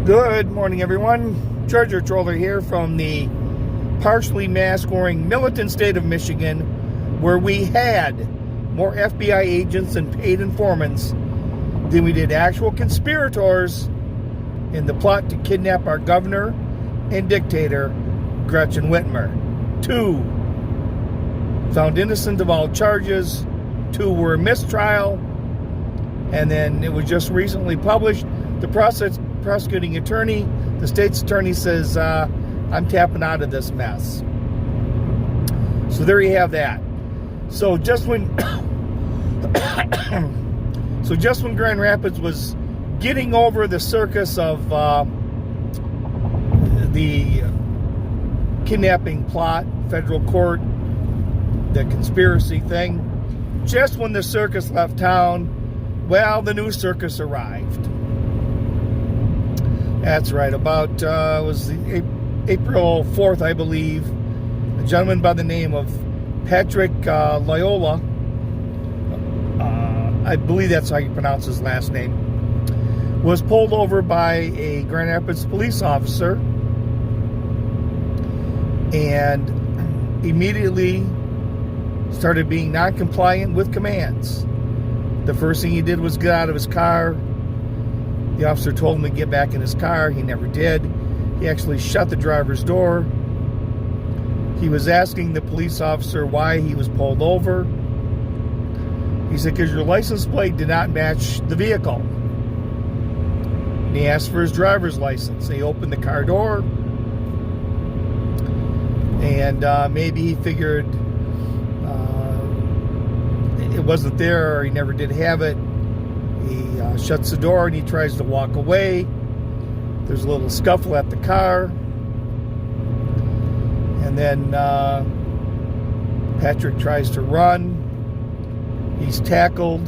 Good morning, everyone. Treasure Troller here from the partially mask-wearing militant state of Michigan, where we had more FBI agents and paid informants than we did actual conspirators in the plot to kidnap our governor and dictator, Gretchen Whitmer. 2 found innocent of all charges, 2 were a mistrial, and then it was just recently published. The prosecuting attorney, the state's attorney, says, I'm tapping out of this mess. So there you have that. So just when Grand Rapids was getting over the circus of the kidnapping plot, federal court, the conspiracy thing, just when the circus left town, well, the new circus arrived. That's right. About was the April 4th, I believe. A gentleman by the name of Patrick Loyoya, I believe that's how you pronounce his last name, was pulled over by a Grand Rapids police officer and immediately started being non-compliant with commands. The first thing he did was get out of his car. The officer told him to get back in his car. He never did. He actually shut the driver's door. He was asking the police officer why he was pulled over. He said, because your license plate did not match the vehicle. And he asked for his driver's license. He opened the car door. And maybe he figured it wasn't there, or he never did have it. He shuts the door and he tries to walk away. There's a little scuffle at the car. And then Patrick tries to run. He's tackled.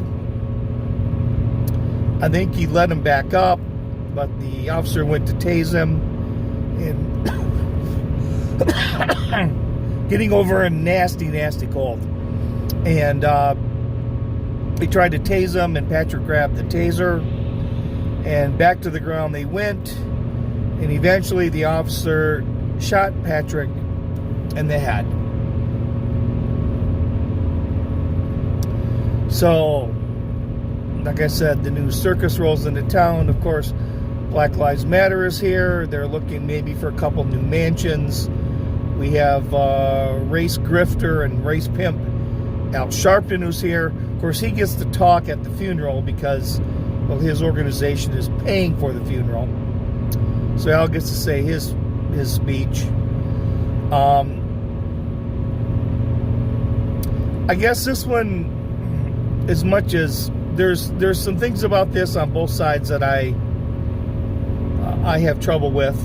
I think he let him back up, but the officer went to tase him. And getting over a nasty, nasty cold. And he tried to tase him, and Patrick grabbed the taser, and back to the ground they went, and eventually the officer shot Patrick in the head. So, like I said, the new circus rolls into town. Of course, Black Lives Matter is here. They're looking maybe for a couple new mansions. We have race grifter and race pimp Al Sharpton, who's here. Of course, he gets to talk at the funeral because, well, his organization is paying for the funeral. So Al gets to say his speech. I guess this one, as much as there's some things about this on both sides that I have trouble with.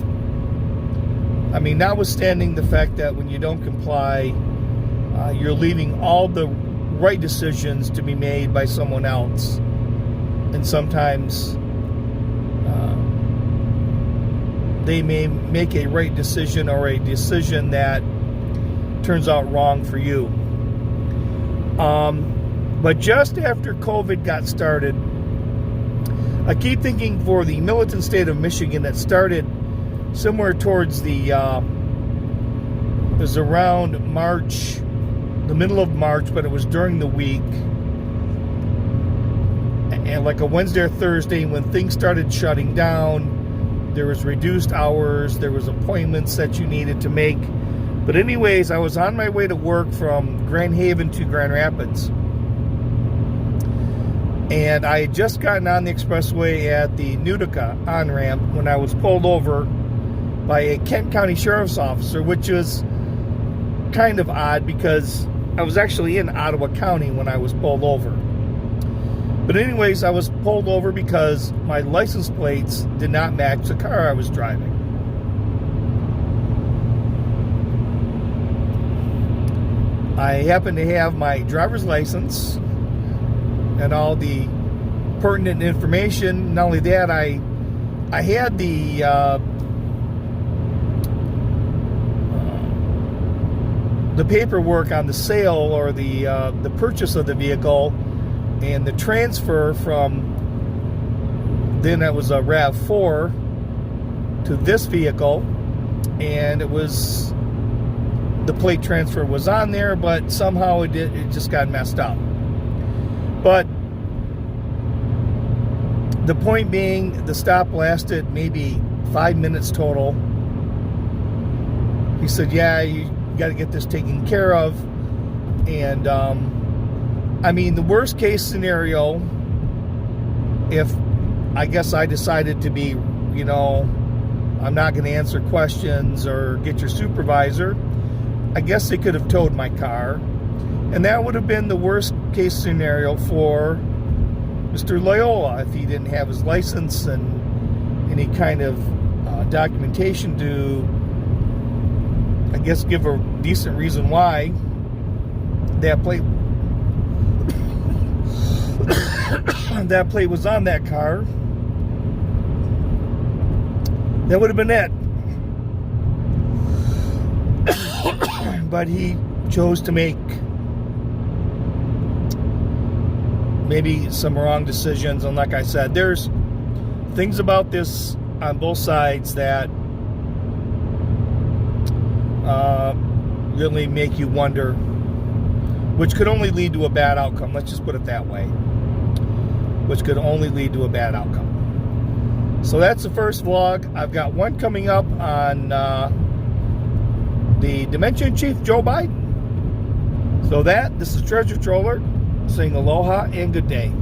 I mean, notwithstanding the fact that when you don't comply, you're leaving all the right decisions to be made by someone else. And sometimes they may make a right decision or a decision that turns out wrong for you. But just after COVID got started, I keep thinking for the militant state of Michigan that started somewhere towards the, it was around March, the middle of March, but it was during the week. And like a Wednesday or Thursday, when things started shutting down, there was reduced hours, there was appointments that you needed to make. But anyways, I was on my way to work from Grand Haven to Grand Rapids. And I had just gotten on the expressway at the Utica on-ramp when I was pulled over by a Kent County Sheriff's officer, which was kind of odd because I was actually in Ottawa County when I was pulled over. But anyways, I was pulled over because my license plates did not match the car I was driving. I happened to have my driver's license and all the pertinent information. Not only that, I had the paperwork on the sale or the purchase of the vehicle and the transfer from, then that was a RAV4 to this vehicle, and it was, the plate transfer was on there, but somehow it just got messed up. But the point being, the stop lasted maybe 5 minutes total. He said, yeah, you got to get this taken care of. And I mean, the worst case scenario, if I guess I decided to be, you know, I'm not going to answer questions or get your supervisor, I guess they could have towed my car. And that would have been the worst case scenario for Mr. Loyoya if he didn't have his license and any kind of documentation to, I guess, give a decent reason why that plate that plate was on that car. That would have been it. But he chose to make maybe some wrong decisions. And like I said, there's things about this on both sides that really make you wonder, which could only lead to a bad outcome. Let's just put it that way. Which could only lead to a bad outcome. So that's the first vlog. I've got one coming up on the Dimension-in-Chief Joe Biden. So this is Treasure Troller saying aloha and good day.